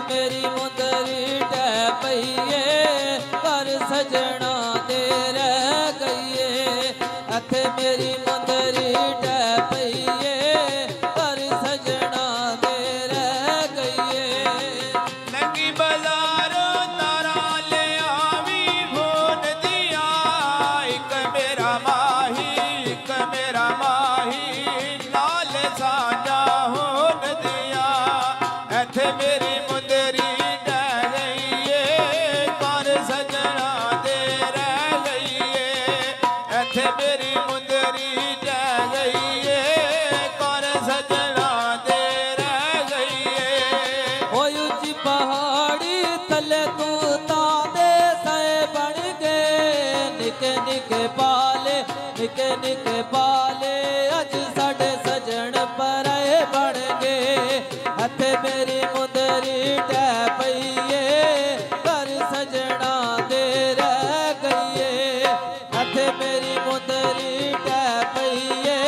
मेरी मुंदरी टै पईए कर सजना दे रह गईए अथे मेरी मुंदरी टै पईए कर सजना दे रह गईए लगी बाजारो तारा ले आवी भून दिया एक मेरा माही नाल साजा होन दिया एथे मेरी मुंदरी डह गईए कर सजना दे रह गईए एथे मेरी मुंदरी डह गईए कर सजना दे रह गईए ओए उच्ची पहाड़ी थले तू तांदे सए बन गए निके निके पाले अज साडे सजन पराए बन गए हथे मेरी मुंदरी टै पईए कर सजना दे रह गईए हथे मेरी मुंदरी टै पईए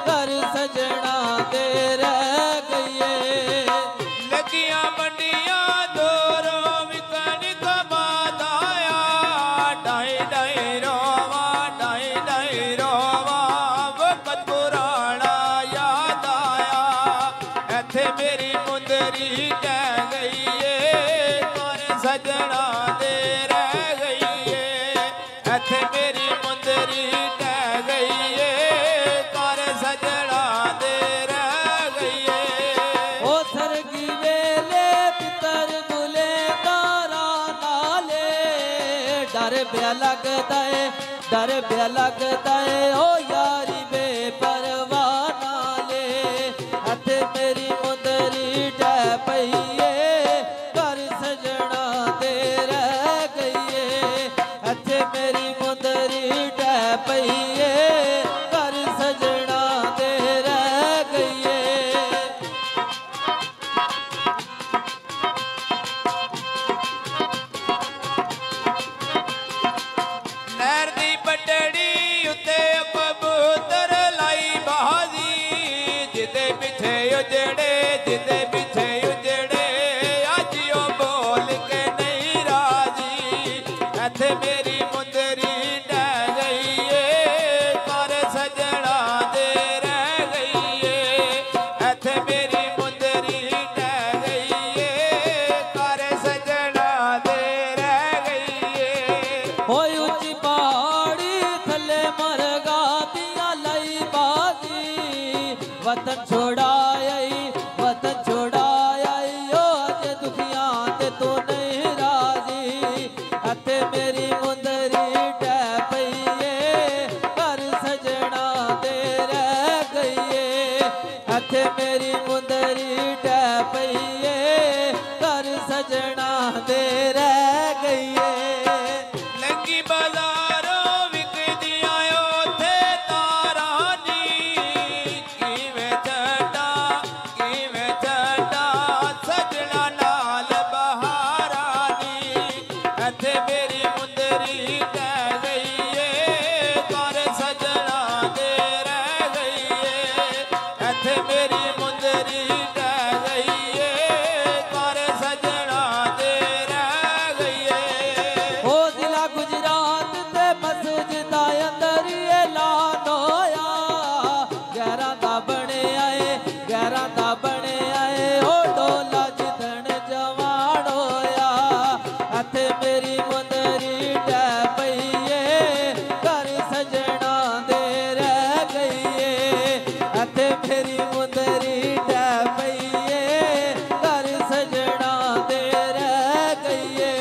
कर सजना दे रह गईए लगियां मंडियां दोरो विकन कमादाया डाई डाई रोवा वक्त पुराना याद आया एथे मेरी मुंदरी टह गईए कर सजना दे रह गईए एथे मेरी मुंदरी टह गईए कर सजना दे रह गईए ओ सरगी वेले पितर बुले तारा नाले डर ब्या लगदा है ओ यारी बेपरवाह नाले हथे मेरी मुंदरी टै पईए कर सजना दे रह गईए हथे मेरी मुंदरी टै पईए कर सजना दे रह गईए नहर दी पटड़ी उत्ते कबूतर लाई बाजी जिदे पिछे उजड़े अज ओ बोल के नहीं राजी एथे मेरी मुंदरी डह गईए कर सजना दे रह गईए एथे मेरी मुंदरी डह गईए कर सजना दे रह गईए होई उच्ची पहाड़ी थले मरगा दिया लाई बाजी वतन छोड़ाई ओ अज दुखियां ते तू नहीं राजी अते मेरी मुंदरी टै पईए कर सजना दे रह गईए अते मेरी मुंदरी टै पईए कर सजना दे रह गईए लगी बाजारो विकदियां ओथे तारा नी किवें चढ़ा सजना नाल बहारा नी एथे मेरी मुंदरी टह गईए कर सजना दे रह गईए एथे मेरी मुंदरी टह गईए कर सजना दे रह गईए ओ जिला गुजरात ते मस्जिदा अंदर ऐलान होया गैरां दा बने आए ओ डोला जिदन जवान होया हथे मेरी मुंदरी टै पईए कर सजना दे रह गईए हथे मेरी मुंदरी टै पईए कर सजना दे रह गईए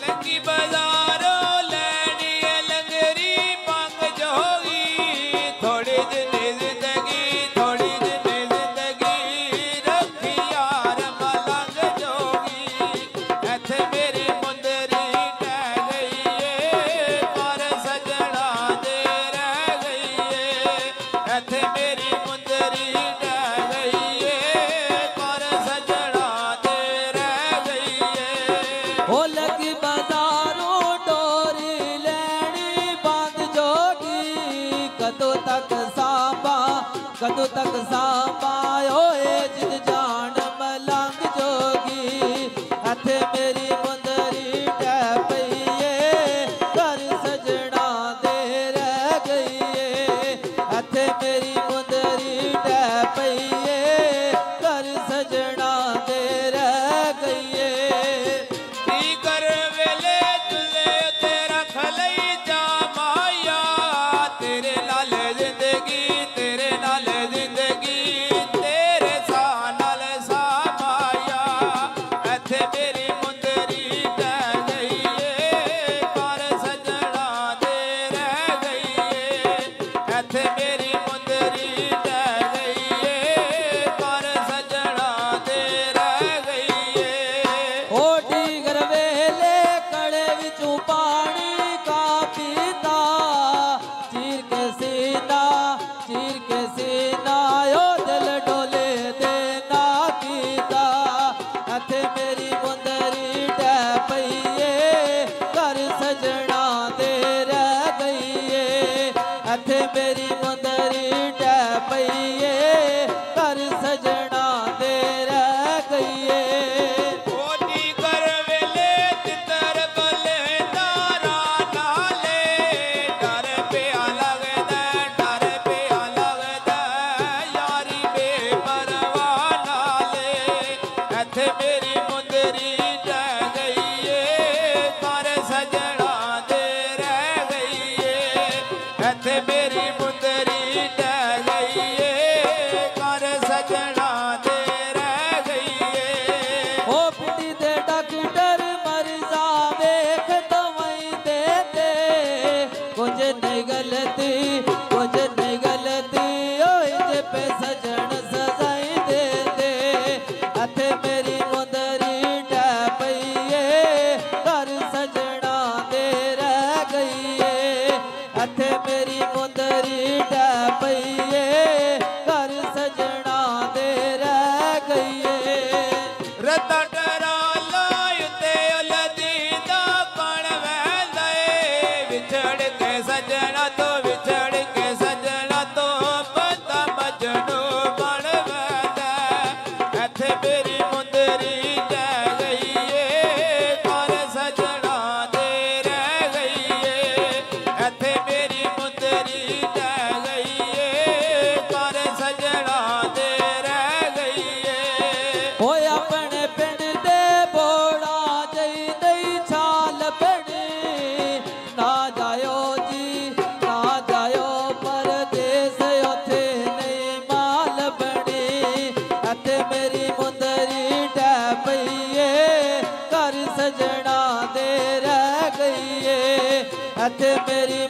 लगी बाजारो लैनी लंगरी पंग जोगी थोड़ी दिन जिंदगी रखी यार मलंग जोगी एथे मेरी मुंदरी टह गईए कर सजना दे रह गईए एथे मेरी मुंदरी टह गईए कर सजना दे रह गईए ओ लगी बाजारों डोरी लैनी बंद जोगी कदों तक सांबा ओए जिद जान मलंग जोगी ਇੱਥੇ ਮੇਰੀ ਮੁੰਦਰੀ ਡੈ ਪਈਏ ਘਰ ਸਜਣਾ ਦੇ ਰਹਿ ਗਈਏ ਕੀ ਕਰ ਵੇਲੇ ਚੁੱਲ੍ਹੇ ਤੇ ਰੱਖ ਲਈ ਜਾ ਮਾਇਆ ਤੇਰੇ ਨਾਲ ਜ਼ਿੰਦਗੀ ਤੇਰੇ ਨਾਲ ਜ਼ਿੰਦਗੀ ਤੇਰੇ ਸਾਹ ਨਾਲ ਸਾਹ ਮਾਇਆ ਇੱਥੇ ਮੇਰੀ ਮੁੰਦਰੀ ਡੈ ਗਈਏ ਘਰ ਸਜਣਾ ਦੇ ਰਹਿ ਗਈਏ ਇੱਥੇ ਮੇਰੀ ਮੁੰਦਰੀ ਡੈ ਗਈਏ ਘਰ ਸਜਣਾ ਦੇ ਰਹਿ ਗਈਏ ਓ ਡੀਗਰ ਵੇਲੇ ਕੜੇ ਵਿੱਚੋਂ ਪਾਣੀ ਕਾ ਪੀਤਾ ਚੀਰ ਕੇ ਸੀਨਾ ਓ ਦਿਲ ਡੋਲੇ ਦੇ ਨਾ ਕੀਤਾ ਇੱਥੇ ਮੇਰੀ ਮੁੰਦਰੀ ਡੈ ਪਈਏ ਘਰ ਸਜਣਾ ਦੇ ਰਹਿ ਗਈਏ ਇੱਥੇ ਮੇਰੀ ਮੁੰਦਰੀ ਡੈ ਪਈਏ ਘਰ ਸਜਣਾ ਦੇ ਰਹਿ ਗਈਏ ਕੋਟੀ ਕਰ ਵੇਲੇ ਤਿੱਤਰ ਬਲੇ ਤਾਰਾ ਨਾਲੇ ਡਰ ਪਿਆ ਲੱਗਦਾ ਯਾਰੀ ਬੇਪਰਵਾਹ ਨਾਲੇ ਇੱਥੇ ਮੇਰੀ ਮੁੰਦਰੀ ਡੈ ਗਈਏ ਘਰ ਸਜਣਾ ਦੇ ਰਹਿ ਗਈਏ ਇੱਥੇ ਮੇਰੀ ਮੁੰਦਰੀ ਡੈ ਗਈਏ ਘਰ ਸਜਣਾ ਦੇ ਰਹਿ ਗਈਏ ਓ ਪਿੰਡੀ ਦੇ ਡਾਕਟਰ ਮਰਜ਼ਾ ਵੇਖ ਦਵਾਈ ਦੇ ਦੇ ਕੁਝ ਨਹੀਂ ਗਲਤੀ ਓਏ ਜੇ ਪੈ ਸਜਣ ਸਜ਼ਾਈ ਦੇ ਦੇ ਇੱਥੇ ਮੇਰੀ ਮੁੰਦਰੀ ਡੈ ਪਈਏ ਘਰ ਸਜਣਾ ਦੇ ਰਹਿ ਗਈਏ ਇੱਥੇ ਮੇਰੀ ਮੁੰਦਰੀ ਡੈ ਪਈਏ ਘਰ ਸਜਣਾ ਦੇ ਰਹਿ ਗਈਏ ਰਤਾ ਟਰਾਲਾ ਉੱਤੇ ਉਲਦੀ ਦਾ ਕਣ ਵਹਿੰਦੇ ਵਿਛੜ ਕੇ ਸਜਣਾ ਤੋਂ ਬੰਦਾ ਮਜਨੂ ਬਣ ਵਹਿੰਦਾ ਇੱਥੇ ਮੇਰੀ ਮੁੰਦਰੀ ਡੈ ਗਈਏ ਘਰ ਸਜਣਾ ਦੇ ਰਹਿ ਗਈਏ ਇੱਥੇ ਮੇਰੀ ਮੁੰਦਰੀ ਡੈ ਗਈਏ ਘਰ ਸਜਣਾ ਦੇ ਰਹਿ ਗਈਏ ਓਏ ਆਪਣੇ ਪਿੰਡ ਦੇ ਬੋੜਾ ਜਈ ਨਹੀਂ ਛਾਲ ਬਣੀ ਨਾ ਜਾਇਓ ਜੀ ਨਾ ਜਾਇਓ ਪਰਦੇਸ ਉੱਥੇ ਨਹੀਂ ਮਾਲ ਬਣੀ ਇੱਥੇ ਮੇਰੀ ਮੁੰਦਰੀ ਡੈ ਪਈਏ ਘਰ ਸਜਣਾ ਦੇ ਰਹਿ ਗਈਏ ਇੱਥੇ ਮੇਰੀ